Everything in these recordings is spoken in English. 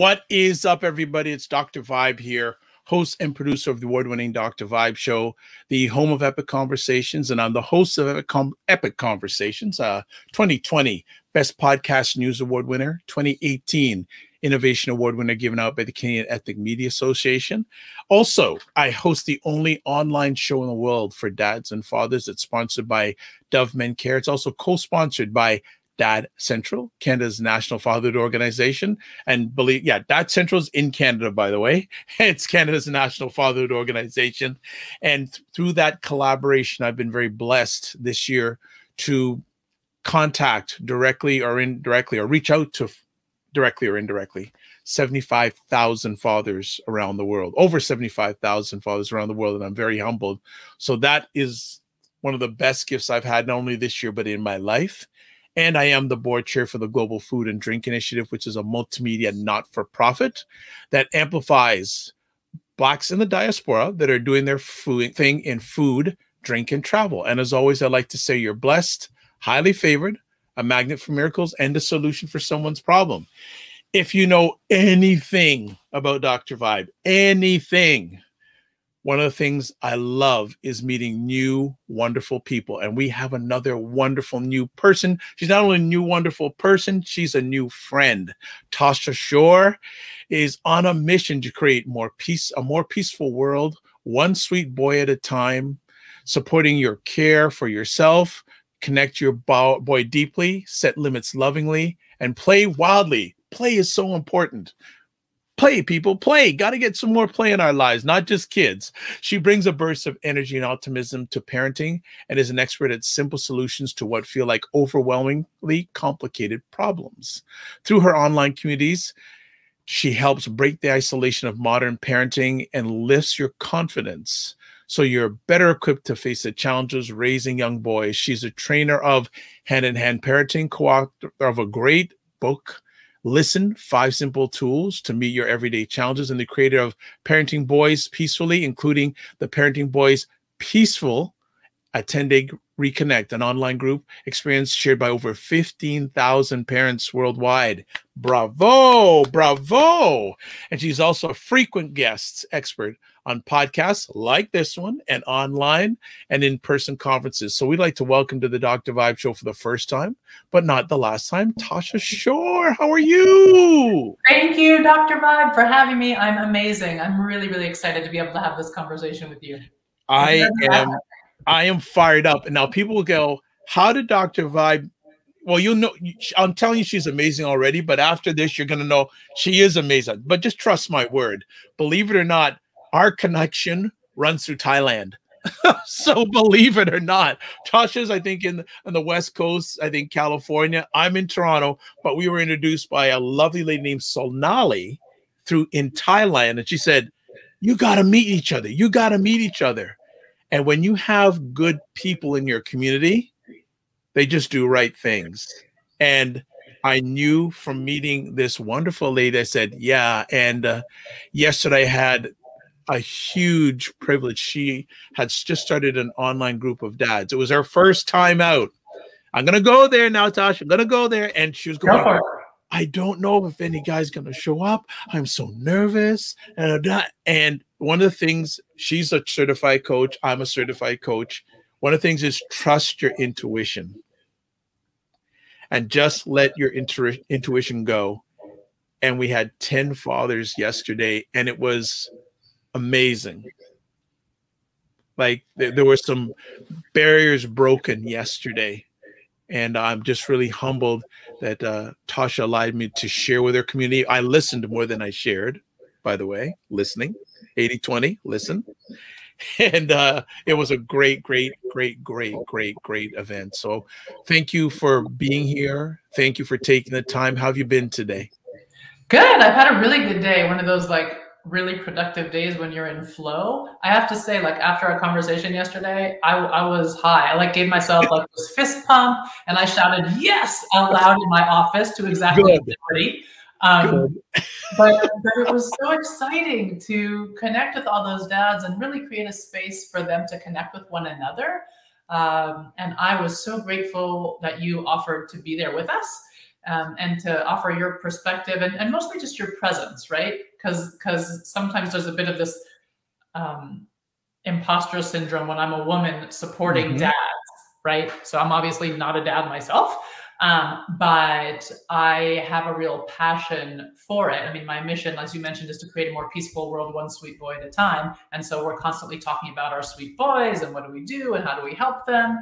What is up, everybody? It's Dr. Vibe here, host and producer of the award-winning Dr. Vibe Show, the home of Epic Conversations, and I'm the host of Epic Conversations, 2020 Best Podcast News Award winner, 2018 Innovation Award winner given out by the Canadian Ethnic Media Association. Also, I host the only online show in the world for dads and fathers. It's sponsored by Dove Men Care. It's also co-sponsored by Dad Central, Canada's national fatherhood organization. And Dad Central is in Canada, by the way. It's Canada's national fatherhood organization. And through that collaboration, I've been very blessed this year to contact directly or indirectly, or reach out to directly or indirectly 75,000 fathers around the world, over 75,000 fathers around the world. And I'm very humbled. So that is one of the best gifts I've had, not only this year, but in my life. And I am the board chair for the Global Food and Drink Initiative, which is a multimedia not-for-profit that amplifies Blacks in the diaspora that are doing their thing in food, drink, and travel. And as always, I like to say you're blessed, highly favored, a magnet for miracles, and a solution for someone's problem. If you know anything about Dr. Vibe, anything, one of the things I love is meeting new, wonderful people. And we have another wonderful new person. She's not only a new, wonderful person, she's a new friend. Tosha Schore is on a mission to create a more peaceful world, one sweet boy at a time, supporting your care for yourself, connect your boy deeply, set limits lovingly, and play wildly. Play is so important. Play, people, play. Got to get some more play in our lives, not just kids. She brings a burst of energy and optimism to parenting and is an expert at simple solutions to what feel like overwhelmingly complicated problems. Through her online communities, she helps break the isolation of modern parenting and lifts your confidence so you're better equipped to face the challenges raising young boys. She's a trainer of hand-in-hand parenting, co-author of a great book, Listen, 5 Simple Tools to Meet Your Everyday Challenges, and the creator of Parenting Boys Peacefully, including the Parenting Boys Peaceful, a 10-day Reconnect, an online group experience shared by over 15,000 parents worldwide. Bravo, bravo. And she's also a frequent guest expert on podcasts like this one and online and in-person conferences. So we'd like to welcome to the Dr. Vibe Show for the first time, but not the last time, Tosha Schore. How are you? Thank you, Dr. Vibe, for having me. I'm amazing. I'm really, really excited to be able to have this conversation with you. I am fired up. And now people will go, how did Dr. Vibe, well, you'll know, I'm telling you, she's amazing already, but after this, you're going to know she is amazing. But just trust my word. Believe it or not, our connection runs through Thailand. So believe it or not, Tasha's, I think, on the West Coast, I think California. I'm in Toronto, but we were introduced by a lovely lady named Sonali in Thailand. And she said, you got to meet each other. You got to meet each other. And when you have good people in your community, they just do right things. And I knew from meeting this wonderful lady, I said, yeah. And yesterday I had a huge privilege. She had just started an online group of dads. It was her first time out. I'm going to go there now, Tasha. I'm going to go there. And she was going, I don't know if any guy's going to show up. I'm so nervous. And one of the things, she's a certified coach. I'm a certified coach. One of the things is trust your intuition and just let your intuition go. And we had 10 fathers yesterday, and it was amazing. Like there were some barriers broken yesterday. And I'm just really humbled that Tosha allowed me to share with her community. I listened more than I shared, by the way, listening, 80-20, listen. And it was a great event. So thank you for being here. Thank you for taking the time. How have you been today? Good. I've had a really good day. One of those really productive days when you're in flow. I have to say, after our conversation yesterday, I was high. I gave myself this fist pump and I shouted yes out loud in my office to exactly everybody. But it was so exciting to connect with all those dads and really create a space for them to connect with one another. And I was so grateful that you offered to be there with us. and to offer your perspective and mostly just your presence, right? Because sometimes there's a bit of this imposter syndrome when I'm a woman supporting dads, right? So I'm obviously not a dad myself, but I have a real passion for it. I mean, my mission, as you mentioned, is to create a more peaceful world, one sweet boy at a time. And so we're constantly talking about our sweet boys and what do we do and how do we help them.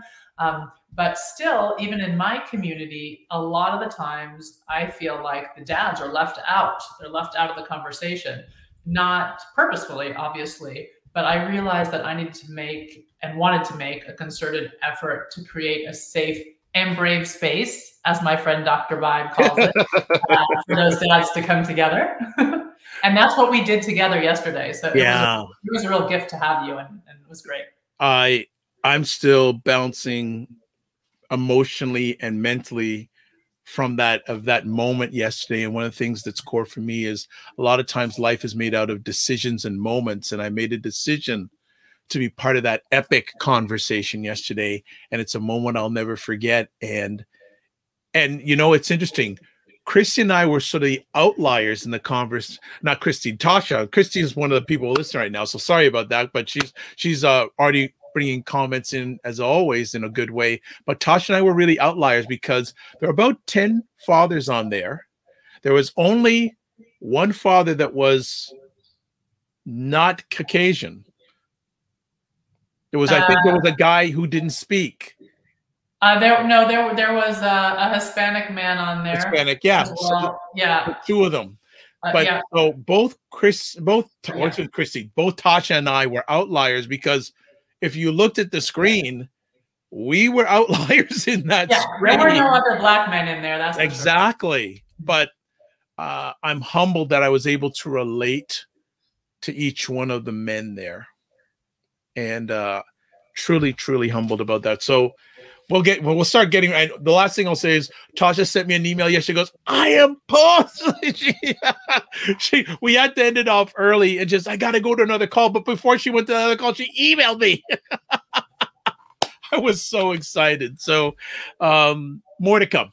But still, even in my community, a lot of the times I feel like the dads are left out. They're left out of the conversation, not purposefully, obviously, but I realized that I needed to make and wanted to make a concerted effort to create a safe and brave space, as my friend Dr. Vibe calls it, for those dads to come together. And that's what we did together yesterday. So it was a real gift to have you, and it was great. I'm still bouncing emotionally and mentally from that moment yesterday. And one of the things that's core for me is a lot of times life is made out of decisions and moments. And I made a decision to be part of that epic conversation yesterday. And it's a moment I'll never forget. And you know, it's interesting. Christy and I were sort of the outliers in the converse, not Christy, Tosha. Christy is one of the people listening right now. So sorry about that, but she's already bringing comments in as always in a good way. But Tosha and I were really outliers because there were about 10 fathers on there. There was only one father that was not Caucasian. There was, I think there was a guy who didn't speak. There was a Hispanic man on there. Hispanic, yeah. Well. Yeah. Two of them. But so both Christy, both Tosha and I were outliers because if you looked at the screen, we were outliers in that screen. There were no other black men in there. That's exactly. Sure. But I'm humbled that I was able to relate to each one of the men there, and truly, truly humbled about that. So we'll start getting. The last thing I'll say is Tosha sent me an email yesterday. She goes, I am pussed. We had to end it off early and just, I got to go to another call. But before she went to another call, she emailed me. I was so excited. So more to come.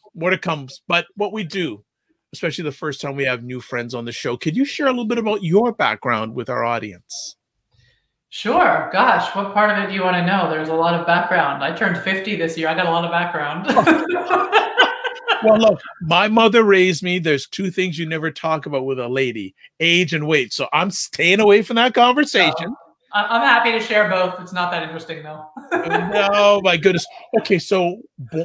But what we do, especially the first time we have new friends on the show, could you share a little bit about your background with our audience? Sure. Gosh, what part of it do you want to know? There's a lot of background. I turned 50 this year. I got a lot of background. Well, look, my mother raised me. There's two things you never talk about with a lady: age and weight. So I'm staying away from that conversation. I'm happy to share both. It's not that interesting, though. No, my goodness. Okay, so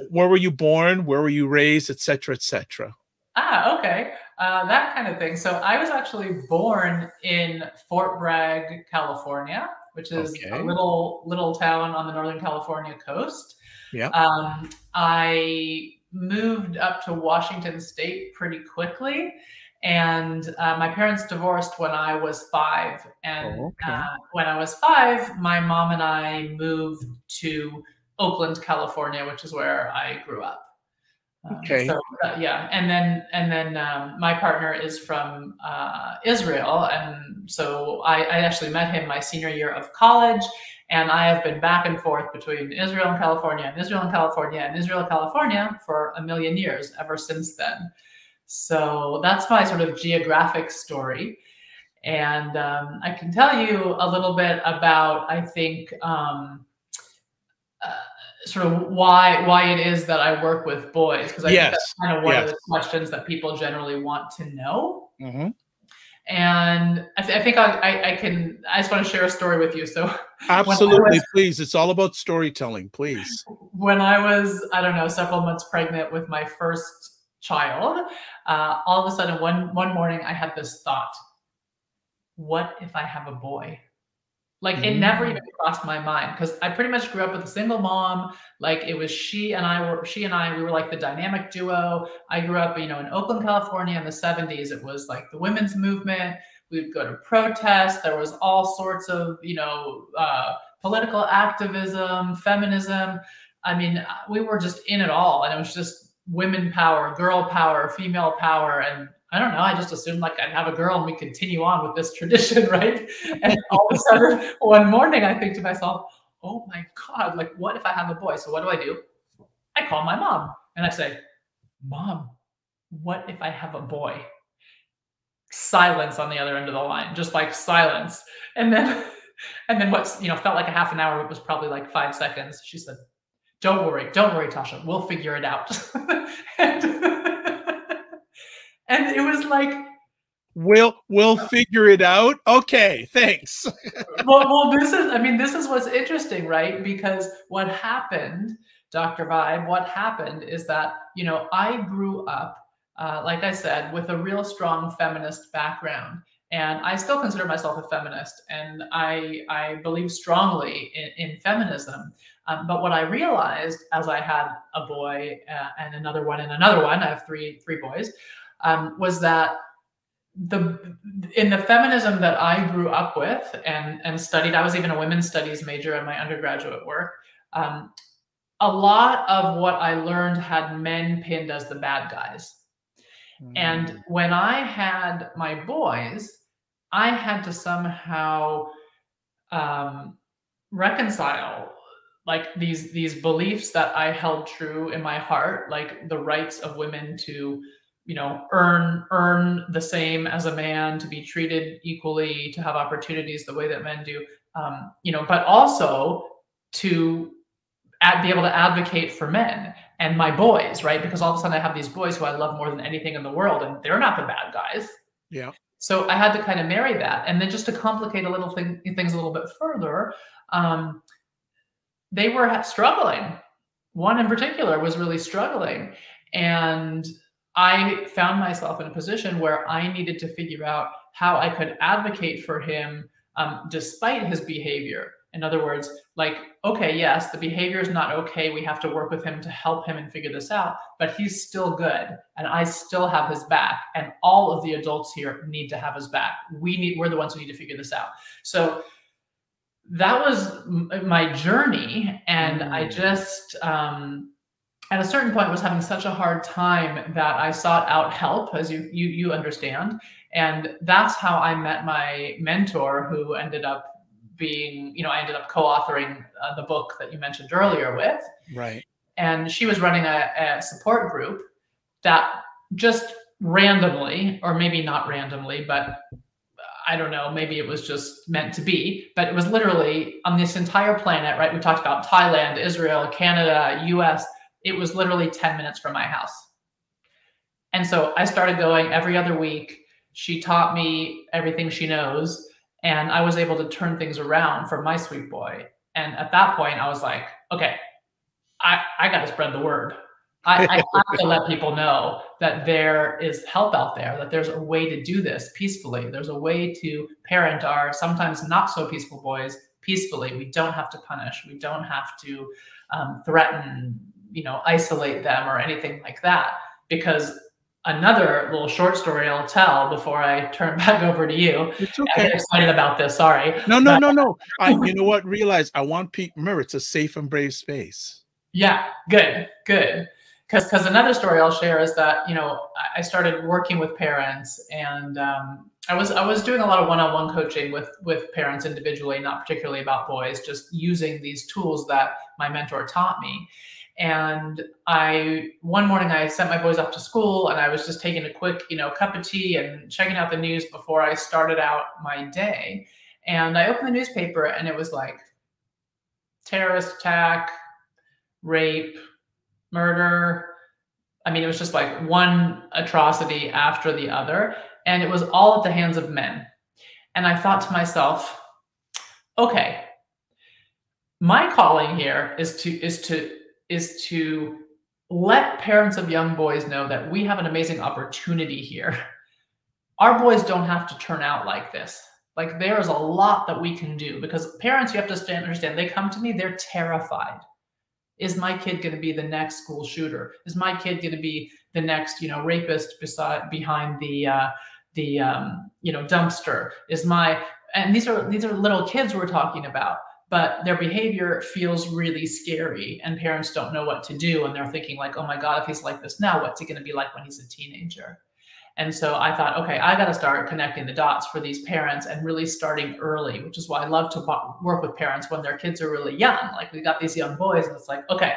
where were you born? Where were you raised, et cetera, et cetera? Okay. That kind of thing. So I was actually born in Fort Bragg, California, which is a little town on the Northern California coast. Yeah. I moved up to Washington State pretty quickly, and my parents divorced when I was 5. And when I was 5, my mom and I moved to Oakland, California, which is where I grew up. So, and then my partner is from Israel, and so I actually met him my senior year of college, and I have been back and forth between Israel and California, and Israel and California, and Israel and California for a million years ever since then. So that's my sort of geographic story, and I can tell you a little bit about, I think, sort of why it is that I work with boys, because I think that's kind of one of the questions that people generally want to know. Mm-hmm. And I think I just want to share a story with you. So absolutely, please. It's all about storytelling, please. When I was, I don't know, several months pregnant with my first child, all of a sudden one morning I had this thought: what if I have a boy? Like, it never even crossed my mind, because I pretty much grew up with a single mom. Like, it was she and I, we were like the dynamic duo. I grew up, in Oakland, California in the 70s. It was like the women's movement. We would go to protests. There was all sorts of, political activism, feminism. I mean, we were just in it all. And it was just women power, girl power, female power. And I don't know, I just assumed like I'd have a girl and we continue on with this tradition, right? And all of a sudden, one morning, I think to myself, oh my God, like, what if I have a boy? So what do? I call my mom and I say, Mom, what if I have a boy? Silence on the other end of the line, just like silence. And then, and then what's, felt like a half an hour, it was probably like 5 seconds. She said, don't worry, Tosha, we'll figure it out. and, and it was like, we'll figure it out. Okay, thanks. well, this is what's interesting, right? Because what happened, Dr. Vibe, what happened is that, I grew up, like I said, with a real strong feminist background. And I still consider myself a feminist, and I believe strongly in feminism. But what I realized as I had a boy and another one, I have three boys, was that in the feminism that I grew up with and studied, I was even a women's studies major in my undergraduate work. A lot of what I learned had men pinned as the bad guys. And when I had my boys, I had to somehow reconcile like these beliefs that I held true in my heart, like the rights of women to, earn the same as a man, to be treated equally, to have opportunities the way that men do, but also to be able to advocate for men and my boys, right? Because all of a sudden I have these boys who I love more than anything in the world, and they're not the bad guys. Yeah. So I had to kind of marry that. And then just to complicate things a little bit further, they were struggling. One in particular was really struggling. And I found myself in a position where I needed to figure out how I could advocate for him despite his behavior. In other words, like, okay, yes, the behavior is not okay. We have to work with him to help him and figure this out, but he's still good. And I still have his back. And all of the adults here need to have his back. We're the ones who need to figure this out. So that was my journey. And I just, at a certain point, was having such a hard time that I sought out help, as you understand. And that's how I met my mentor, who ended up being, I ended up co-authoring the book that you mentioned earlier with. Right. And she was running a support group that just randomly, or maybe not randomly, but I don't know, maybe it was just meant to be, but it was literally on this entire planet, right? We talked about Thailand, Israel, Canada, US. It was literally 10 minutes from my house. And so I started going every other week. She taught me everything she knows. And I was able to turn things around for my sweet boy. And at that point, I was like, okay, I got to spread the word. I have to let people know that there is help out there, that there's a way to do this peacefully. There's a way to parent our sometimes not so peaceful boys peacefully. We don't have to punish. We don't have to threaten, isolate them or anything like that. Because another little short story I'll tell before I turn back over to you. It's okay. I get excited about this. Sorry. No. You know what? Realize I want people. Remember, it's a safe and brave space. Yeah. Good. Because another story I'll share is that I started working with parents, and I was doing a lot of one-on-one coaching with parents individually, not particularly about boys, just using these tools that my mentor taught me. And one morning I sent my boys off to school, and I was just taking a quick, cup of tea and checking out the news before I started out my day. And I opened the newspaper, and it was like terrorist attack, rape, murder. I mean, it was just like one atrocity after the other, and it was all at the hands of men. And I thought to myself, okay, my calling here is to let parents of young boys know that we have an amazing opportunity here. Our boys don't have to turn out like this. Like, there's a lot that we can do, because parents, you have to understand, they come to me, they're terrified. Is my kid going to be the next school shooter? Is my kid going to be the next, rapist behind the dumpster? And these are little kids we're talking about. But their behavior feels really scary, and parents don't know what to do. And they're thinking like, oh my God, if he's like this now, what's he going to be like when he's a teenager? And so I thought, okay, I got to start connecting the dots for these parents, and really starting early, which is why I love to work with parents when their kids are really young. Like, we got these young boys, and it's like, okay,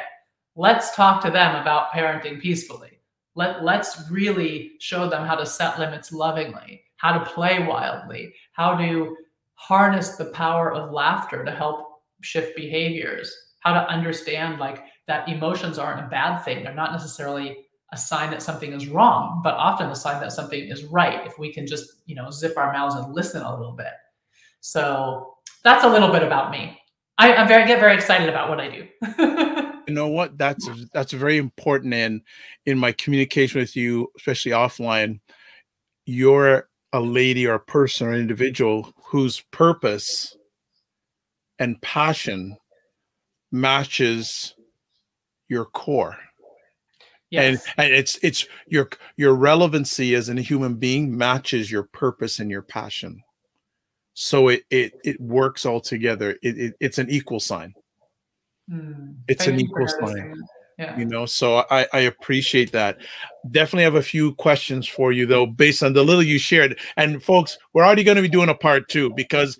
let's talk to them about parenting peacefully. Let's really show them how to set limits lovingly, how to play wildly, how to harness the power of laughter to help shift behaviors, how to understand like that emotions aren't a bad thing. They're not necessarily a sign that something is wrong, but often a sign that something is right if we can just, zip our mouths and listen a little bit. So that's a little bit about me. I get very excited about what I do. You know what? That's very important. And in my communication with you, especially offline, you're a lady or a person or an individual whose purpose and passion matches your core. Yes. And it's your relevancy as a human being matches your purpose and your passion. So it works all together. It's an equal sign. It's an equal sign. Yeah. So I appreciate that. Definitely have a few questions for you, though, based on the little you shared. And folks, we're already going to be doing a part 2 because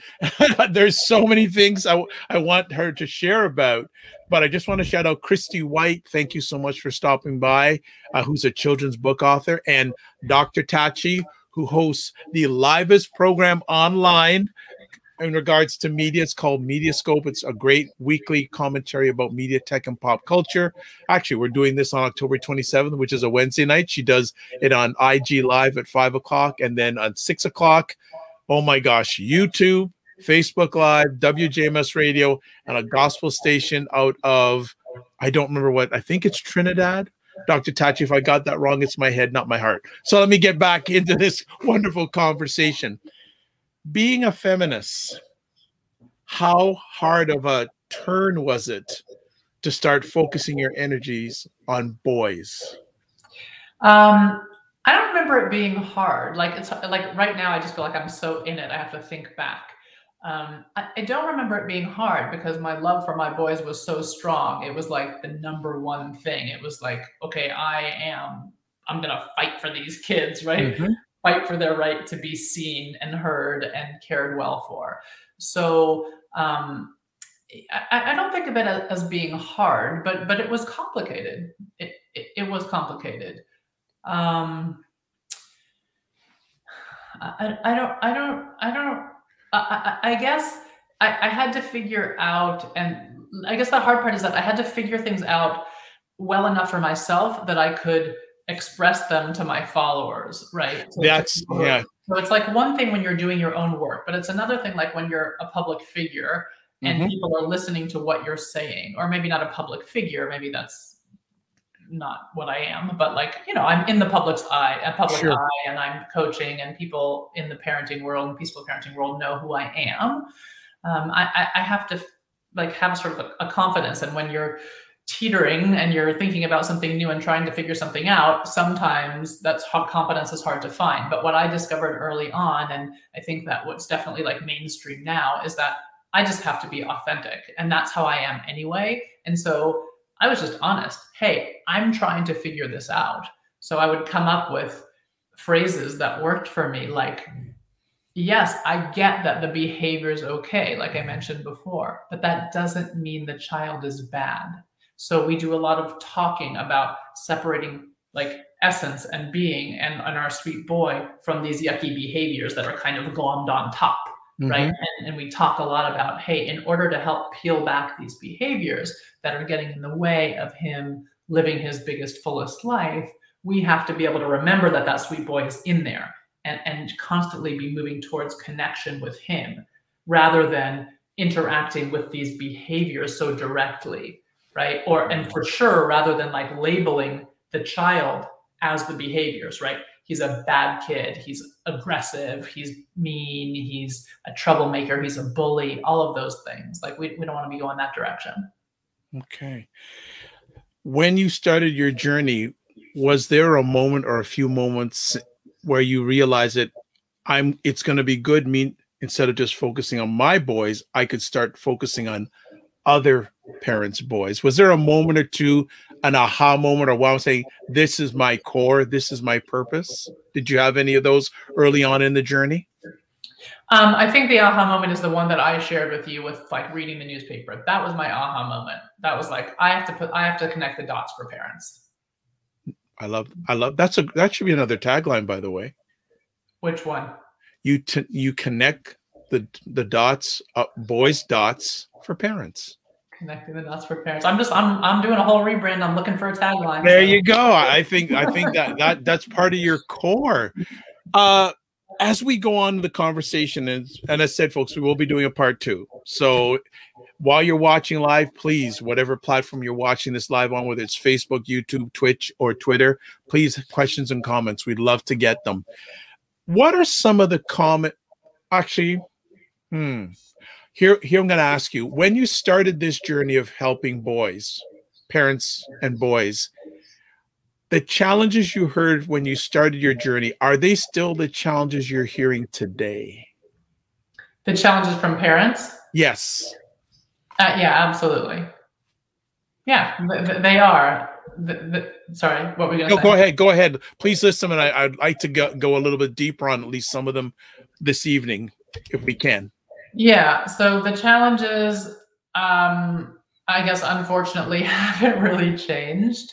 there's so many things I want her to share about. But I just want to shout out Christy White. Thank you so much for stopping by, who's a children's book author, and Dr. Tachi, who hosts the livest program online in regards to media. It's called Mediascope. It's a great weekly commentary about media, tech, and pop culture. Actually, we're doing this on October 27th, which is a Wednesday night. She does it on IG Live at 5 o'clock, and then on 6 o'clock, oh my gosh, YouTube, Facebook Live, WJMS Radio, and a gospel station out of, I don't remember what, I think it's Trinidad. Dr. Tachi, if I got that wrong, it's my head, not my heart. So let me get back into this wonderful conversation. Being a feminist, how hard of a turn was it to start focusing your energies on boys? I don't remember it being hard. Like it's like right now, I just feel like I'm so in it. I have to think back. I don't remember it being hard because my love for my boys was so strong. It was like the number one thing. It was like, okay, I'm going to fight for these kids, right? Mm-hmm. Fight for their right to be seen and heard and cared well for. So I don't think of it as being hard, but it was complicated. It was complicated. I guess I had to figure out, and I guess the hard part is that I had to figure things out well enough for myself that I could express them to my followers, right? Yeah. So it's like one thing when you're doing your own work, but it's another thing like when you're a public figure and mm-hmm. people are listening to what you're saying, or maybe not a public figure, maybe that's not what I am, but like, I'm in the public eye, and I'm coaching, and people in the parenting world and peaceful parenting world know who I am. I have to like have sort of a confidence. And when you're teetering and you're thinking about something new and trying to figure something out, sometimes confidence is hard to find. But what I discovered early on, and I think that what's definitely like mainstream now, is that I just have to be authentic, and that's how I am anyway. And so I was just honest. Hey, I'm trying to figure this out. So I would come up with phrases that worked for me, like, yes, I get that the behavior is okay, like I mentioned before, but that doesn't mean the child is bad. So we do a lot of talking about separating like essence and being and our sweet boy from these yucky behaviors that are kind of glommed on top, mm-hmm. right? And we talk a lot about, hey, in order to help peel back these behaviors that are getting in the way of him living his biggest, fullest life, we have to be able to remember that sweet boy is in there and constantly be moving towards connection with him rather than interacting with these behaviors so directly. Right. And for sure, rather than like labeling the child as the behaviors, right? He's a bad kid. He's aggressive. He's mean. He's a troublemaker. He's a bully. All of those things. Like we don't want to be going that direction. Okay. When you started your journey, was there a moment or a few moments where you realized that it's going to be good? Instead of just focusing on my boys, I could start focusing on other parents' boys. Was there a moment or two, an aha moment, or while I'm saying, this is my core, this is my purpose? Did you have any of those early on in the journey? I think the aha moment is the one that I shared with you with like reading the newspaper. That was my aha moment. That was like, I have to connect the dots for parents. I love that should be another tagline, by the way. Which one? You connect the dots, boys dots for parents. Connecting the dots for parents. I'm doing a whole rebrand. I'm looking for a tagline. There you go. I think that's part of your core. As we go on to the conversation, and as I said, folks, we will be doing a part 2. So while you're watching live, please, whatever platform you're watching this live on, whether it's Facebook, YouTube, Twitch, or Twitter, please, questions and comments. We'd love to get them. What are some of the actually, here I'm going to ask you, when you started this journey of helping boys, parents and boys, the challenges you heard when you started your journey, are they still the challenges you're hearing today? The challenges from parents? Yes. Yeah, absolutely. Yeah, they are. Sorry, what were you going to say? No, go ahead. Please listen, and I'd like to go a little bit deeper on at least some of them this evening, if we can. Yeah, so the challenges, I guess, unfortunately, haven't really changed.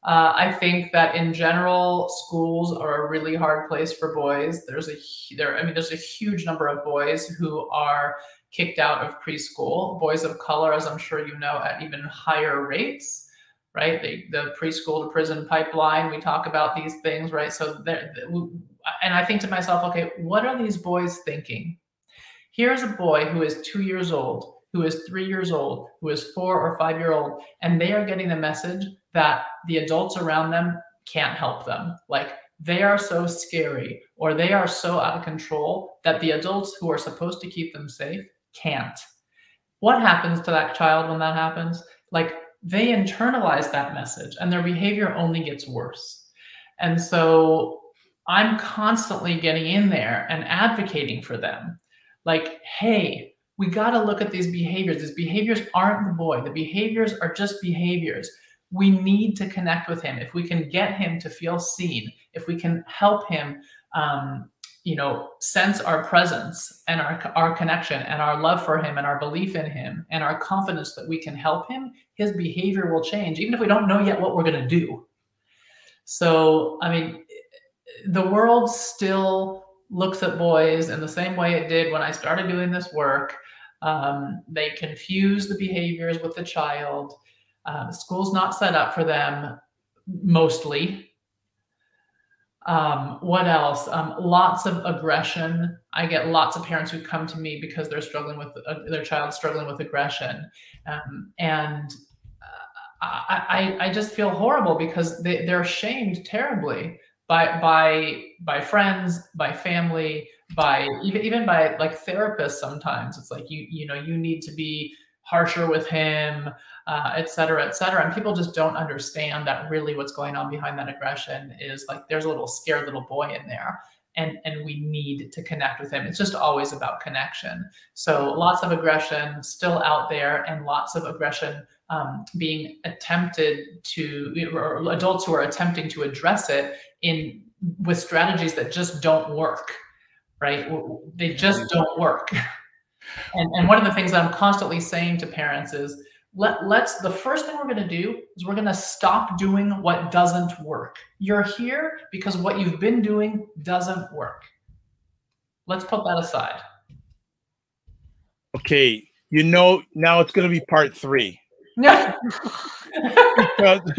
I think that in general, schools are a really hard place for boys. There's a huge number of boys who are kicked out of preschool. Boys of color, as I'm sure you know, at even higher rates, right? The preschool to prison pipeline, we talk about these things, right? So and I think to myself, okay, what are these boys thinking? Here's a boy who is 2 years old, who is 3 years old, who is 4 or 5 year old, and they are getting the message that the adults around them can't help them. Like, they are so scary, or they are so out of control that the adults who are supposed to keep them safe can't. What happens to that child when that happens? Like, they internalize that message and their behavior only gets worse. And so I'm constantly getting in there and advocating for them. Like, hey, we got to look at these behaviors. These behaviors aren't the boy. The behaviors are just behaviors. We need to connect with him. If we can get him to feel seen, if we can help him, sense our presence and our connection and our love for him and our belief in him and our confidence that we can help him, his behavior will change, even if we don't know yet what we're going to do. So, I mean, the world still looks at boys in the same way it did when I started doing this work. They confuse the behaviors with the child. School's not set up for them, mostly. What else? Lots of aggression. I get lots of parents who come to me because they're struggling with their child struggling with aggression, and I just feel horrible because they're shamed terribly by friends, by family, by even by like therapists. Sometimes it's like you need to be harsher with him, et cetera, et cetera. And people just don't understand that really what's going on behind that aggression is like there's a little scared little boy in there, and we need to connect with him. It's just always about connection. So lots of aggression still out there, and lots of aggression being attempted to, or adults who are attempting to address it with strategies that just don't work, right? They just don't work. And one of the things that I'm constantly saying to parents is, the first thing we're going to do is we're going to stop doing what doesn't work. You're here because what you've been doing doesn't work. Let's put that aside. Okay. Now it's going to be part 3. No.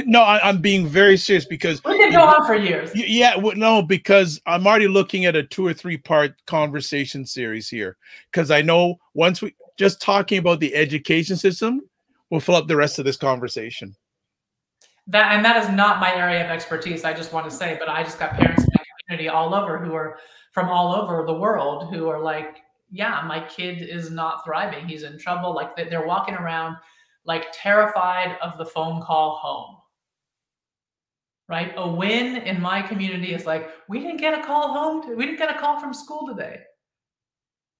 No, I'm being very serious because we can go on for years. Yeah, no, because I'm already looking at a 2 or 3 part conversation series here. Because I know once we just talking about the education system will fill up the rest of this conversation. That is not my area of expertise. I just want to say, but I just got parents in my community all over who are from all over the world who are like, yeah, my kid is not thriving. He's in trouble. Like they're walking around like terrified of the phone call home, right? A win in my community is like, we didn't get a call home. We didn't get a call from school today.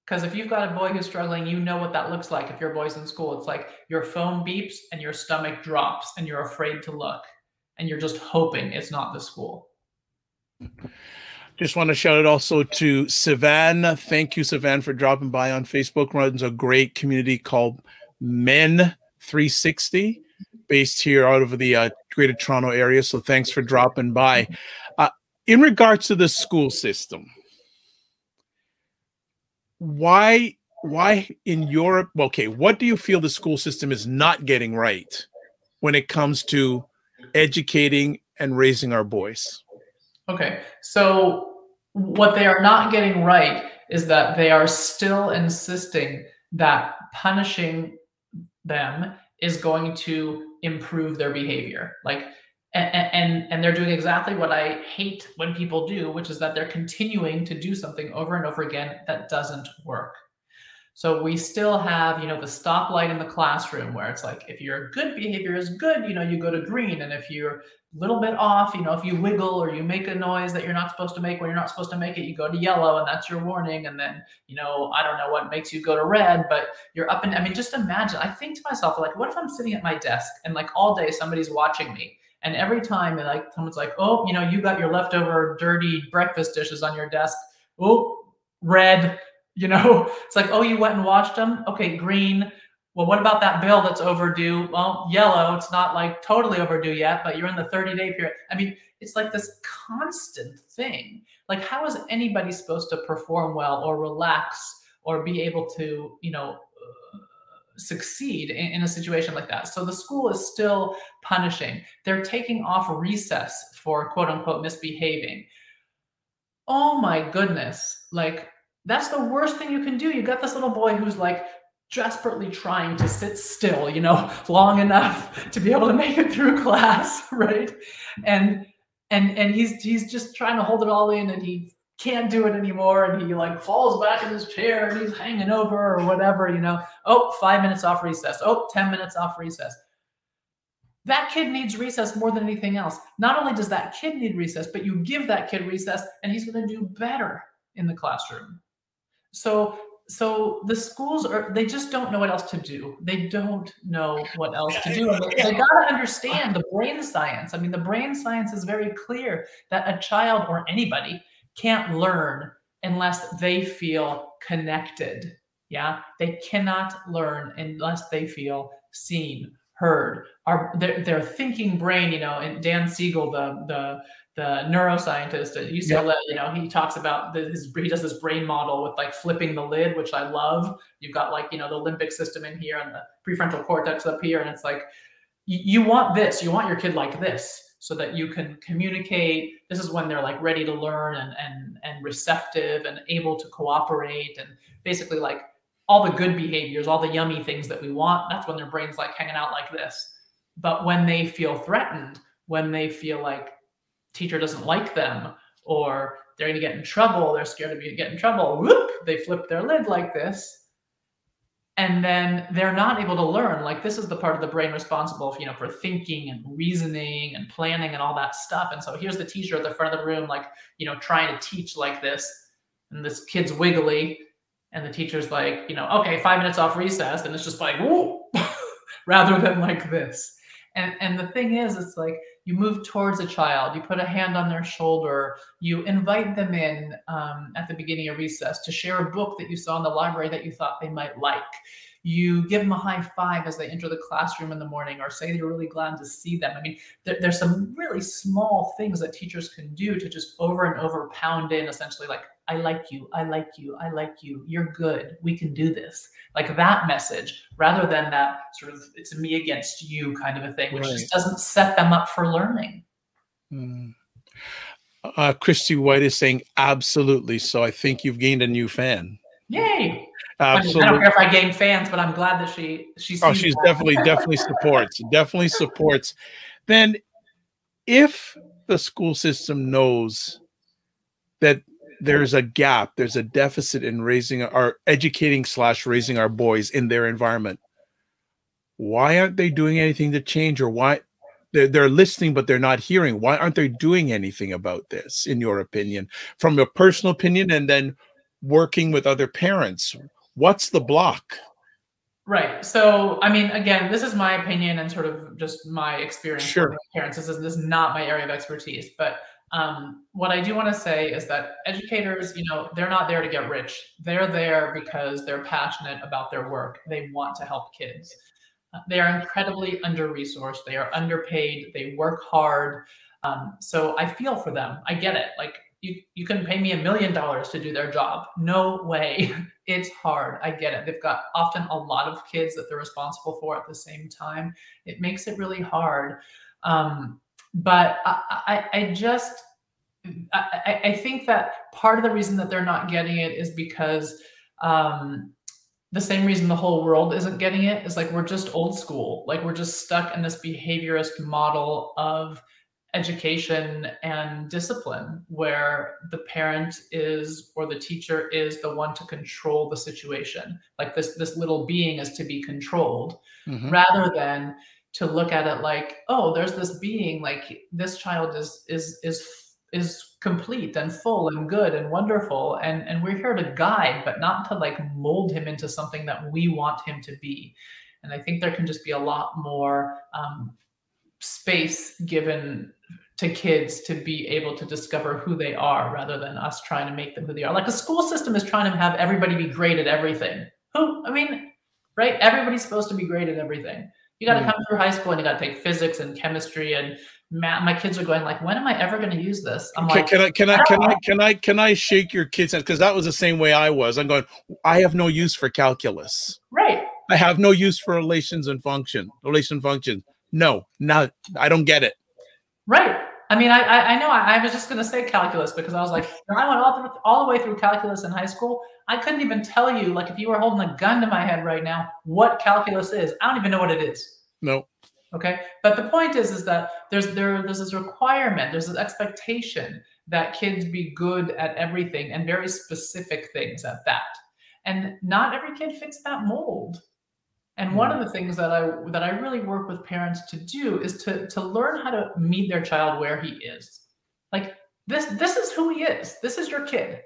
Because if you've got a boy who's struggling, you know what that looks like. If your boy's in school, it's like your phone beeps and your stomach drops and you're afraid to look and you're just hoping it's not the school. Just want to shout out also to Sivan. Thank you, Sivan, for dropping by on Facebook. Runs a great community called Men 360, based here out of the Greater Toronto area. So thanks for dropping by. In regards to the school system, why in Europe? Okay, what do you feel the school system is not getting right when it comes to educating and raising our boys? Okay, so what they are not getting right is that they are still insisting that punishing them is going to improve their behavior. Like, and they're doing exactly what I hate when people do, which is that they're continuing to do something over and over again that doesn't work. So we still have, the stoplight in the classroom where it's like, if your good behavior is good, you go to green. And if you're a little bit off, if you wiggle or you make a noise that you're not supposed to make when you're not supposed to make it, you go to yellow and that's your warning. And then, I don't know what makes you go to red, but you're up and, I mean, just imagine, I think to myself, like, what if I'm sitting at my desk and like all day somebody's watching me? And every time like someone's like, oh, you got your leftover dirty breakfast dishes on your desk. Oh, red. It's like, oh, you went and washed them? Okay, green. Well, what about that bill that's overdue? Well, yellow. It's not like totally overdue yet, but you're in the 30-day period. I mean, it's like this constant thing. Like, how is anybody supposed to perform well or relax or be able to, succeed in a situation like that? So the school is still punishing. They're taking off recess for quote unquote misbehaving. Oh my goodness. Like, that's the worst thing you can do. You got this little boy who's like desperately trying to sit still, long enough to be able to make it through class, right? And he's just trying to hold it all in, and he can't do it anymore, and he like falls back in his chair and he's hanging over or whatever, Oh, 5 minutes off recess. Oh, 10 minutes off recess. That kid needs recess more than anything else. Not only does that kid need recess, but you give that kid recess and he's going to do better in the classroom. So the schools they just don't know what else to do. They don't know what else to do. They got to understand the brain science. I mean, the brain science is very clear that a child or anybody can't learn unless they feel connected. Yeah, they cannot learn unless they feel seen, heard. Their thinking brain, and Dan Siegel, the neuroscientist at UCLA, he talks about he does this brain model with like flipping the lid, which I love. You've got like, the limbic system in here and the prefrontal cortex up here. And it's like, you want this, you want your kid like this so that you can communicate. This is when they're like ready to learn and receptive and able to cooperate and basically like all the good behaviors, all the yummy things that we want. That's when their brain's like hanging out like this. But when they feel threatened, when they feel like teacher doesn't like them, or they're going to get in trouble, they're scared to get in trouble, whoop, they flip their lid like this. And then they're not able to learn. Like, this is the part of the brain responsible, for thinking and reasoning and planning and all that stuff. And so here's the teacher at the front of the room, like, trying to teach like this. And this kid's wiggly. And the teacher's like, okay, 5 minutes off recess. And it's just like, whoa, rather than like this. And the thing is, it's like, you move towards a child, you put a hand on their shoulder, you invite them in at the beginning of recess to share a book that you saw in the library that you thought they might like. You give them a high five as they enter the classroom in the morning, or say you're really glad to see them. I mean, there's some really small things that teachers can do to just over and over pound in essentially like, I like you, I like you, I like you, you're good, we can do this. Like that message, rather than that sort of it's me against you kind of a thing, which just doesn't set them up for learning. Christy White is saying, absolutely. So I think you've gained a new fan. Yay. Absolutely. I don't care if I gain fans, but I'm glad that she sees she's definitely supports. Then if the school system knows that there's a gap, there's a deficit in educating / raising our boys in their environment, why aren't they doing anything to change? Or why they're listening, but they're not hearing? Why aren't they doing anything about this, in your opinion, from your personal opinion, and then working with other parents? What's the block? Right. So, I mean, again, this is my opinion and sort of just my experience with parents. This is not my area of expertise, but what I do want to say is that educators, they're not there to get rich. They're there because they're passionate about their work. They want to help kids. They are incredibly under-resourced. They are underpaid. They work hard. So I feel for them. I get it. Like you couldn't pay me $1 million to do their job. No way. It's hard. I get it. They've got often a lot of kids that they're responsible for at the same time. It makes it really hard. But I think that part of the reason that they're not getting it is because the same reason the whole world isn't getting it is like we're just old school. Like we're just stuck in this behaviorist model of education and discipline where the parent is or the teacher is the one to control the situation. Like this little being is to be controlled, rather than to look at it like, oh, there's this being, like this child is complete and full and good and wonderful, and we're here to guide, but not to like mold him into something that we want him to be. And I think there can just be a lot more space given to kids to be able to discover who they are, rather than us trying to make them who they are. Like the school system is trying to have everybody be great at everything. I mean, right? Everybody's supposed to be great at everything. You got to come through high school and you got to take physics and chemistry and math. My kids are going like, when am I ever going to use this? I'm like, can I shake your kids' hands? Because that was the same way I was. I'm going, I have no use for calculus. Right. I have no use for relation functions. No, I don't get it. Right. I mean, I know I was just going to say calculus because I was like, I went all the way through calculus in high school. I couldn't even tell you, like, if you were holding a gun to my head right now, what calculus is. I don't even know what it is. No. Okay. But the point is that there's this requirement, there's this expectation that kids be good at everything and very specific things at that. And not every kid fits that mold. And one of the things that I really work with parents to do is to learn how to meet their child where he is. Like this is who he is. This is your kid.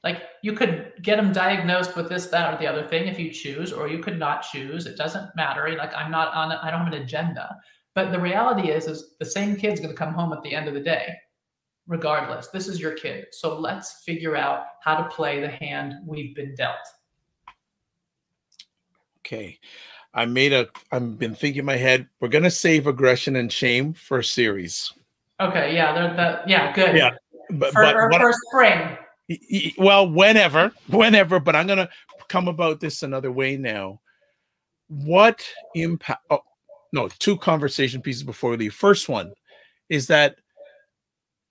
Like you could get him diagnosed with this, that, or the other thing if you choose, or you could not choose. It doesn't matter. Like I don't have an agenda. But the reality is the same kid's going to come home at the end of the day, regardless. This is your kid. So let's figure out how to play the hand we've been dealt. Okay. I've been thinking in my head, we're going to save aggression and shame for a series. Okay. Yeah. Yeah. Good. Yeah. For spring. Well, whenever, but I'm going to come about this another way now. What impact? Oh, no, 2 conversation pieces before we leave. First one is that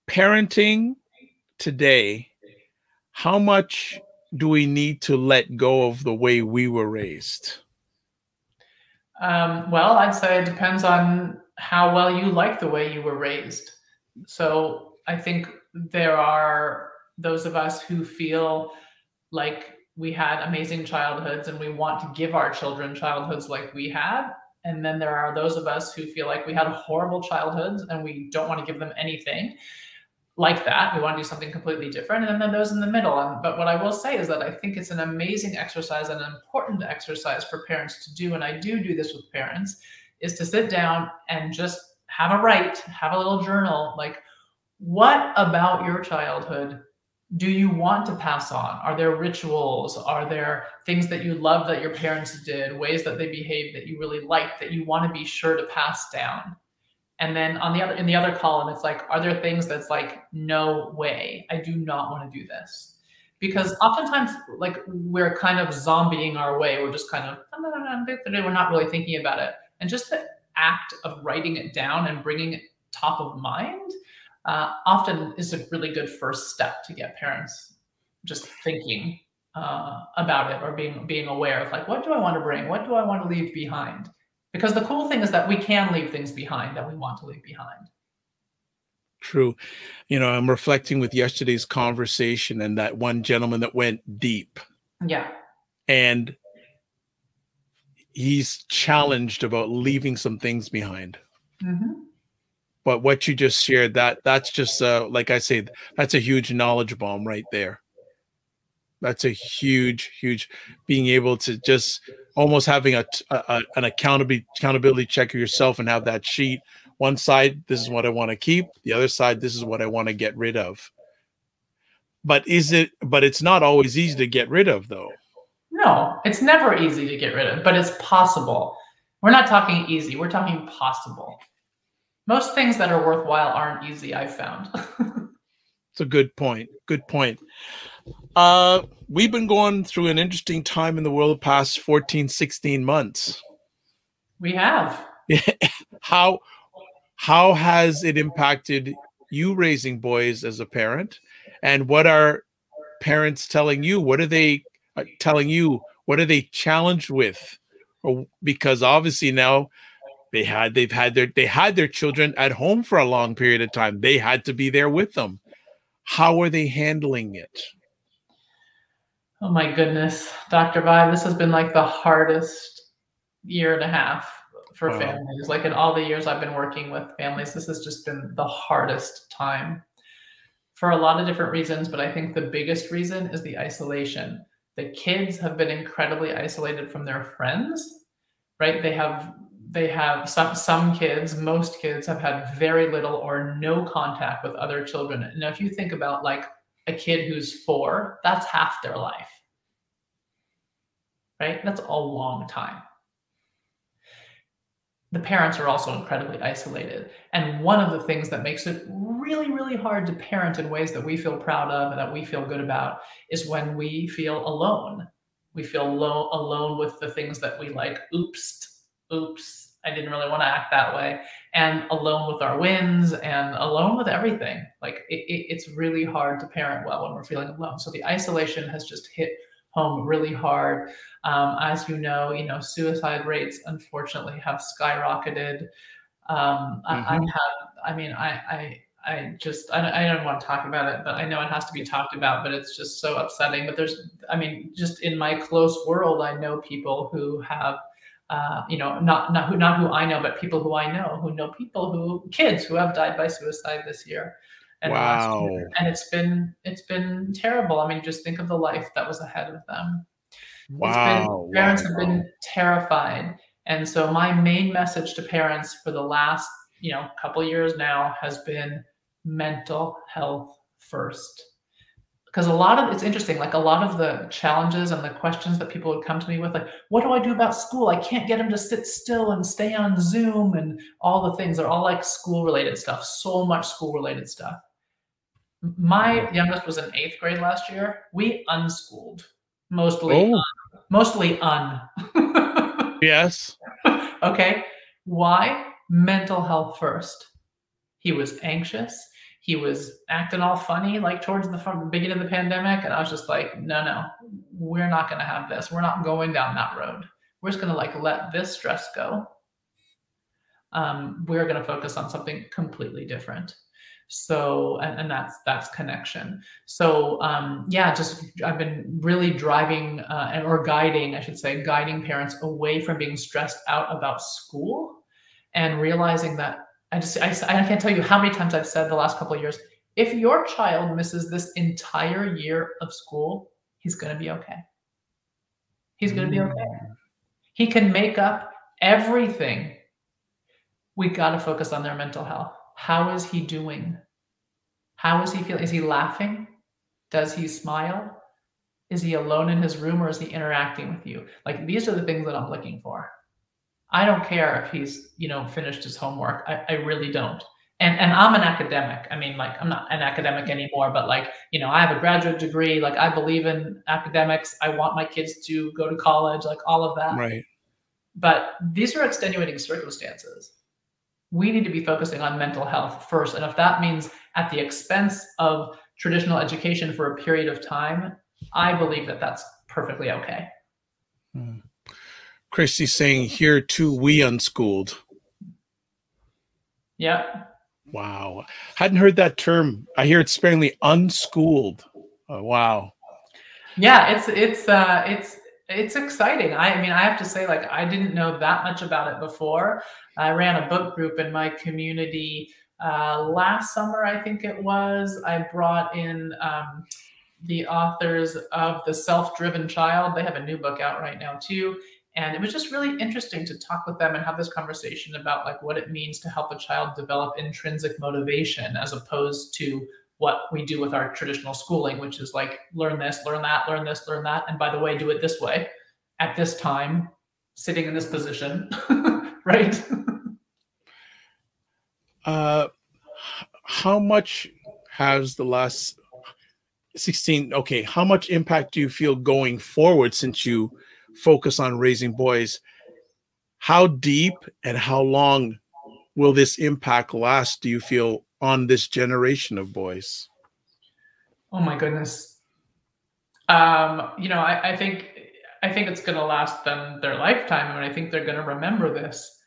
parenting today, how much do we need to let go of the way we were raised? Well, I'd say it depends on how well you like the way you were raised. So I think there are those of us who feel like we had amazing childhoods and we want to give our children childhoods like we had. And then there are those of us who feel like we had horrible childhoods and we don't want to give them anything like that. We want to do something completely different. And then those in the middle. But what I will say is that I think it's an amazing exercise and an important exercise for parents to do. And I do this with parents, is to sit down and just have a little journal. Like, what about your childhood do you want to pass on? Are there rituals? Are there things that you love that your parents did, ways that they behaved that you really like, that you want to be sure to pass down? And then in the other column, it's like, are there things that's like, no way, I do not want to do this? Because oftentimes, like, we're kind of zombieing our way. We're just kind of, we're not really thinking about it. And just the act of writing it down and bringing it top of mind often is a really good first step to get parents just thinking about it, or being aware of like, what do I want to bring? What do I want to leave behind? Because the cool thing is that we can leave things behind that we want to leave behind. True. You know, I'm reflecting with yesterday's conversation and that one gentleman that went deep. Yeah. And he's challenged about leaving some things behind. Mm-hmm. But what you just shared, that's just, like I say, that's a huge knowledge bomb right there. That's a huge, huge, being able to just almost having an accountability check of yourself and have that sheet. One side, this is what I want to keep. The other side, this is what I want to get rid of. But it's not always easy to get rid of, though. No, it's never easy to get rid of, but it's possible. We're not talking easy. We're talking possible. Most things that are worthwhile aren't easy, I've found. It's a good point. Good point. We've been going through an interesting time in the world the past 14, 16 months. We have. How has it impacted you raising boys as a parent? And what are parents telling you? What are they telling you? What are they challenged with? Or, because obviously now they had their children at home for a long period of time. They had to be there with them. How are they handling it? Oh my goodness, Dr. Vibe, this has been like the hardest year and a half for families. Like in all the years I've been working with families, this has just been the hardest time for a lot of different reasons. But I think the biggest reason is the isolation. The kids have been incredibly isolated from their friends, right? They have some kids, most kids have had very little or no contact with other children. Now, if you think about like a kid who's 4, that's half their life, right? That's a long time. The parents are also incredibly isolated. And one of the things that makes it really, really hard to parent in ways that we feel proud of and that we feel good about is when we feel alone. We feel alone with the things that we like. Oops, I didn't really want to act that way. And alone with our wins and alone with everything. Like it's really hard to parent well when we're feeling alone. So the isolation has just hit home really hard. As you know, suicide rates unfortunately have skyrocketed. I don't want to talk about it, but I know it has to be talked about, but it's just so upsetting. But just in my close world, I know people who have, not who I know, but people who I know kids who have died by suicide this year. And last year. And it's been terrible. I mean, just think of the life that was ahead of them. Parents have been terrified. And so my main message to parents for the last, couple years now has been mental health first. Because it's interesting, like a lot of the challenges and the questions that people would come to me with, like, what do I do about school? I can't get them to sit still and stay on Zoom and all the things. They're all like school related stuff, so much school related stuff. My youngest was in 8th grade last year. We unschooled, mostly un. Yes. Okay. Why? Mental health first. He was anxious. He was acting all funny, like towards the beginning of the pandemic. And I was just like, no, we're not going to have this. We're not going down that road. We're just going to let this stress go. We're going to focus on something completely different. So, and that's connection. So, I've been really driving guiding parents away from being stressed out about school and realizing that I can't tell you how many times I've said the last couple of years, if your child misses this entire year of school, he's going to be okay. He's going to be okay. He can make up everything. We got to focus on their mental health. How is he doing? How is he feeling? Is he laughing? Does he smile? Is he alone in his room or is he interacting with you? Like, these are the things that I'm looking for. I don't care if he's, finished his homework. I really don't. And I'm an academic. I mean, like, I'm not an academic anymore, but like, I have a graduate degree. Like, I believe in academics. I want my kids to go to college, like all of that. Right. But these are extenuating circumstances. We need to be focusing on mental health first. And if that means at the expense of traditional education for a period of time, I believe that that's perfectly okay. Christy's saying here too, we unschooled. Yeah. Wow. Hadn't heard that term. I hear it sparingly, unschooled. Oh, wow. Yeah, it's exciting. I mean, I have to say, like, I didn't know that much about it before. I ran a book group in my community last summer, I think it was. I brought in the authors of The Self-Driven Child. They have a new book out right now too. And it was just really interesting to talk with them and have this conversation about like what it means to help a child develop intrinsic motivation as opposed to what we do with our traditional schooling, which is like, learn this, learn that, learn this, learn that. And by the way, do it this way at this time. sitting in this position, right? How much has the last 16, okay, how much impact do you feel going forward since you focus on raising boys? How deep and how long will this impact last, do you feel, on this generation of boys? Oh my goodness. I think it's going to last them their lifetime, and I think they're going to remember this.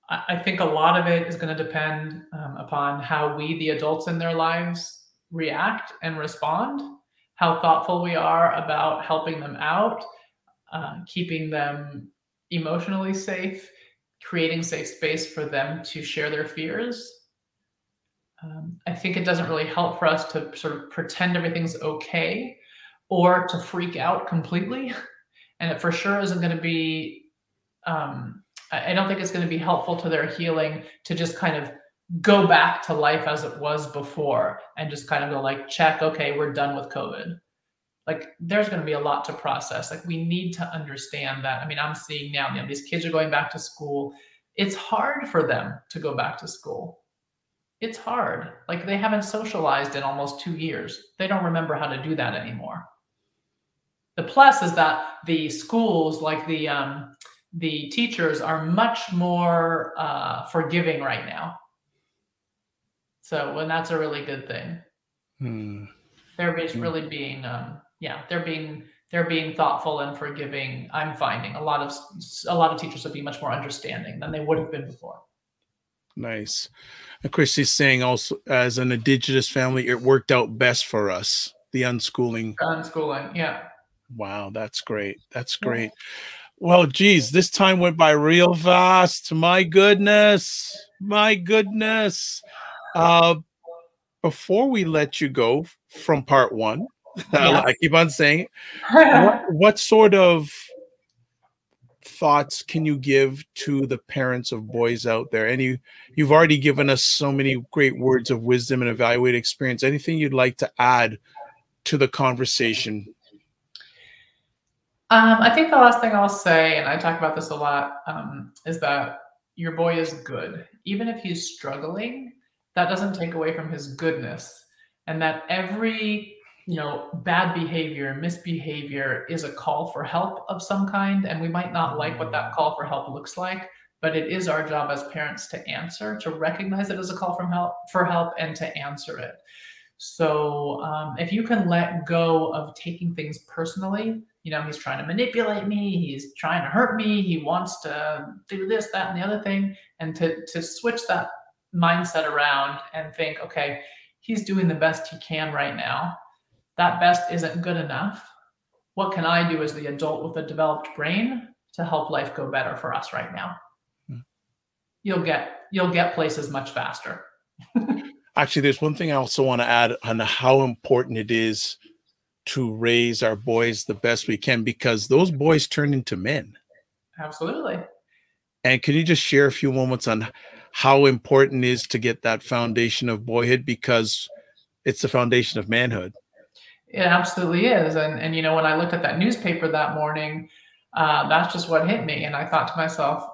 I think a lot of it is going to depend upon how we, the adults in their lives, react and respond, how thoughtful we are about helping them out, keeping them emotionally safe, creating safe space for them to share their fears. I think it doesn't really help for us to sort of pretend everything's okay or to freak out completely. And it for sure isn't going to be, I don't think it's going to be helpful to their healing to just kind of go back to life as it was before and just kind of go like, check, okay, we're done with COVID. Like there's going to be a lot to process. Like we need to understand that. I mean, I'm seeing now, these kids are going back to school. It's hard for them to go back to school. It's hard. Like they haven't socialized in almost 2 years. They don't remember how to do that anymore. The plus is that the schools, like the teachers, are much more forgiving right now. So, and that's a really good thing. They're just really being, they're being thoughtful and forgiving. I'm finding a lot of teachers will be much more understanding than they would have been before. Nice. And Christy's saying also, as an Indigenous family, it worked out best for us, the unschooling. Unschooling, yeah. Wow, that's great. That's great. Well, geez, this time went by real fast. My goodness. My goodness. Before we let you go from part one, I keep on saying, what sort of thoughts can you give to the parents of boys out there? And you've already given us so many great words of wisdom and evaluated experience. Anything you'd like to add to the conversation? I think the last thing I'll say, and I talk about this a lot, is that your boy is good. Even if he's struggling, that doesn't take away from his goodness. And that every bad behavior, misbehavior is a call for help of some kind. And we might not like what that call for help looks like, but it is our job as parents to answer, to recognize it as a call for help and to answer it. So if you can let go of taking things personally, he's trying to manipulate me, he's trying to hurt me, he wants to do this, that, and the other thing, and to switch that mindset around and think, okay, he's doing the best he can right now. That best isn't good enough. What can I do as the adult with a developed brain to help life go better for us right now? You'll get places much faster. Actually, there's one thing I also want to add on how important it is to raise our boys the best we can, because those boys turn into men. Absolutely. And can you just share a few moments on how important it is to get that foundation of boyhood, because it's the foundation of manhood? It absolutely is. And when I looked at that newspaper that morning, that's just what hit me. And I thought to myself,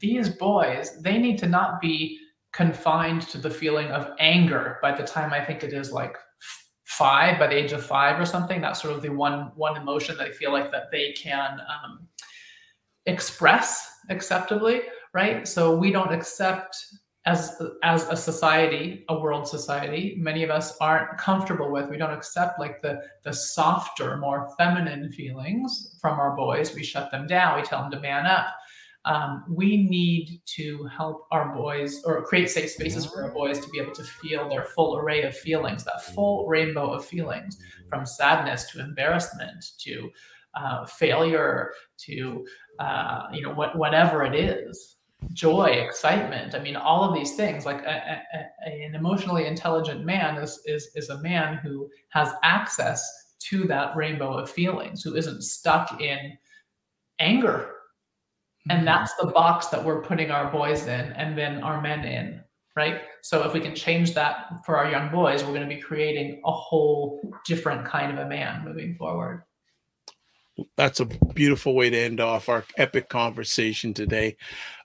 these boys, they need to not be confined to the feeling of anger by the time I think it is like 5, by the age of 5 or something. That's sort of the one emotion that I feel like that they can express acceptably, right? So we don't accept as a society, a world society, many of us aren't comfortable with. We don't accept like the softer, more feminine feelings from our boys. We shut them down. We tell them to man up. We need to help our boys, or create safe spaces for our boys to be able to feel their full array of feelings, that full rainbow of feelings, from sadness to embarrassment to failure to whatever it is. Joy, excitement. I mean, all of these things. Like an emotionally intelligent man is a man who has access to that rainbow of feelings, who isn't stuck in anger. And that's the box that we're putting our boys in and then our men in, right? So if we can change that for our young boys, we're going to be creating a whole different kind of a man moving forward. That's a beautiful way to end off our epic conversation today.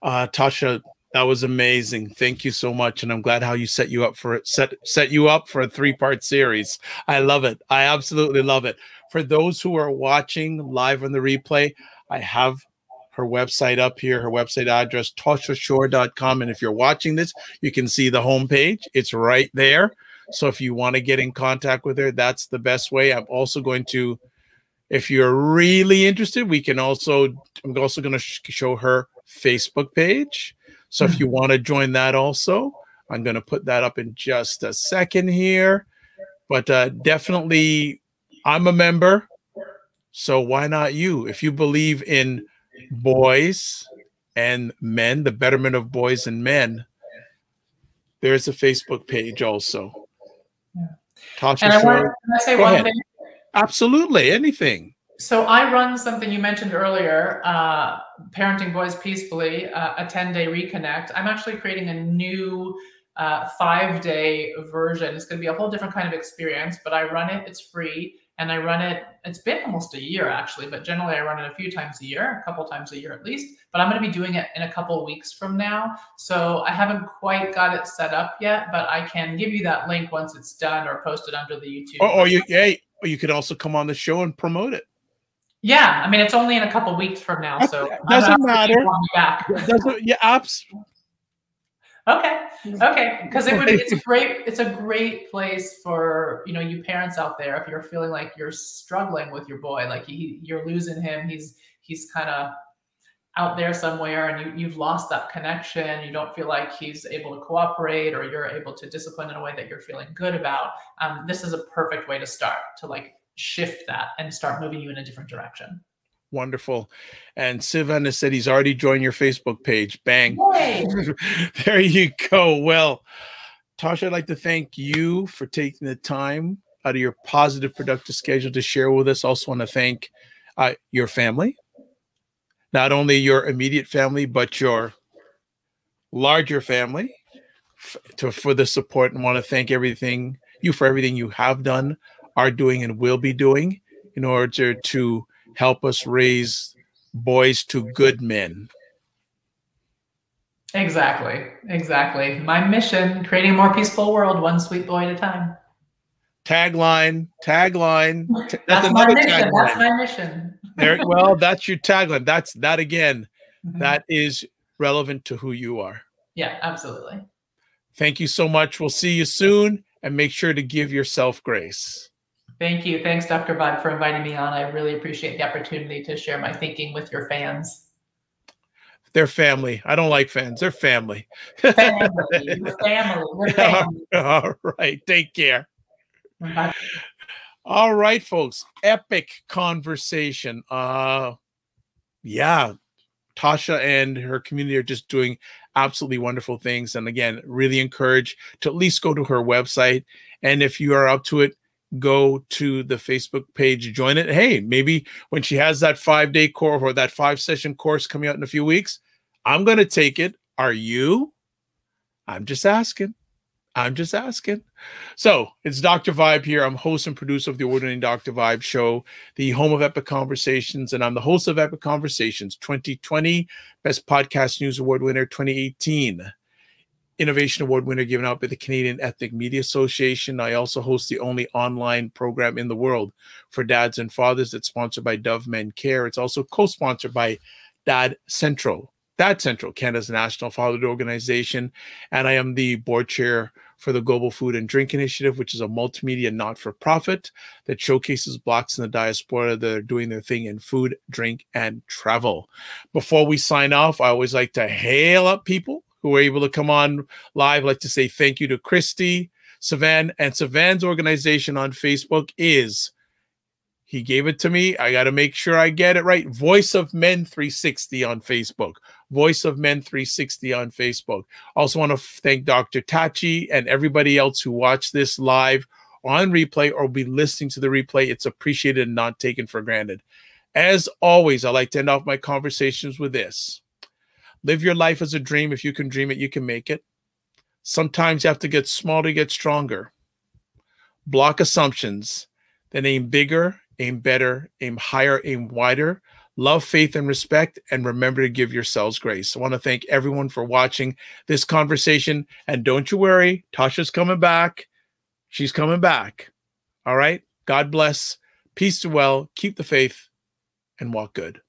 Tosha, that was amazing. Thank you so much. And I'm glad how you set you up for it, set you up for a 3-part series. I love it. I absolutely love it. For those who are watching live on the replay, I have her website up here, her website address, toshashore.com. And if you're watching this, you can see the homepage. It's right there. So if you want to get in contact with her, that's the best way. I'm also going to, if you're really interested, I'm also going to show her Facebook page. So if you want to join that also, I'm going to put that up in just a second here. But definitely, I'm a member. So why not you? If you believe in boys and men, the betterment of boys and men, there's a Facebook page also. Yeah. Tosha Schore. Can I say one thing? Absolutely, anything. So I run something you mentioned earlier, Parenting Boys Peacefully, a 10-day reconnect. I'm actually creating a new 5-day version. It's going to be a whole different kind of experience, but I run it. It's free. And I run it, it's been almost a year actually, but generally I run it a few times a year, a couple times a year at least. But I'm going to be doing it in a couple weeks from now. So I haven't quite got it set up yet, but I can give you that link once it's done or posted under the YouTube. Or you could also come on the show and promote it. Yeah, I mean, it's only in a couple weeks from now, so doesn't matter. Okay, because it's a great place for you parents out there. If you're feeling like you're struggling with your boy, like you're losing him, he's kind of out there somewhere, and you've lost that connection. You don't feel like he's able to cooperate, or you're able to discipline in a way that you're feeling good about. This is a perfect way to start to shift that and start moving you in a different direction. Wonderful. And Sivan has said he's already joined your Facebook page. Bang. There you go. Well, Tosha, I'd like to thank you for taking the time out of your positive, productive schedule to share with us. Also want to thank your family, not only your immediate family, but your larger family for the support, and want to thank you for everything you have done, are doing, and will be doing in order to help us raise boys to good men. Exactly. My mission, creating a more peaceful world, one sweet boy at a time. Tagline. That's my mission. That's my mission. Well, that's your tagline. That's that again. Mm-hmm. That is relevant to who you are. Yeah, absolutely. Thank you so much. We'll see you soon, and make sure to give yourself grace. Thank you. Thanks, Dr. Vibe, for inviting me on. I really appreciate the opportunity to share my thinking with your fans. They're family. I don't like fans. They're family. Family. We're family. We're family. All right. Take care. Bye. All right, folks. Epic conversation. Yeah. Tosha and her community are just doing absolutely wonderful things. And again, really encourage to at least go to her website. And if you are up to it, go to the Facebook page, join it. Hey, maybe when she has that 5-day course or that 5-session course coming out in a few weeks, I'm going to take it. Are you? I'm just asking. So it's Dr. Vibe here. I'm host and producer of the award-winning Dr. Vibe show, the home of Epic Conversations, and I'm the host of Epic Conversations 2020, Best Podcast News Award winner 2018. Innovation Award winner given out by the Canadian Ethnic Media Association. I also host the only online program in the world for dads and fathers that's sponsored by Dove Men Care. It's also co-sponsored by Dad Central, Canada's national fatherhood organization. And I am the board chair for the Global Food and Drink Initiative, which is a multimedia not-for-profit that showcases Blacks in the diaspora that are doing their thing in food, drink, and travel. Before we sign off, I always like to hail up people who were able to come on live. I'd like to say thank you to Christy, Sivan, and Sivan's organization on Facebook is, he gave it to me, I got to make sure I get it right, Voice of Men 360 on Facebook. Voice of Men 360 on Facebook. Also want to thank Dr. Tachi and everybody else who watched this live on replay or will be listening to the replay. It's appreciated and not taken for granted. As always, I like to end off my conversations with this. Live your life as a dream. If you can dream it, you can make it. Sometimes you have to get small to get stronger. Block assumptions, then aim bigger aim better, aim higher, aim wider. Love, faith, and respect, and remember to give yourselves grace. I want to thank everyone for watching this conversation. And don't you worry, Tosha's coming back. She's coming back. All right? God bless. Peace to well. Keep the faith and walk good.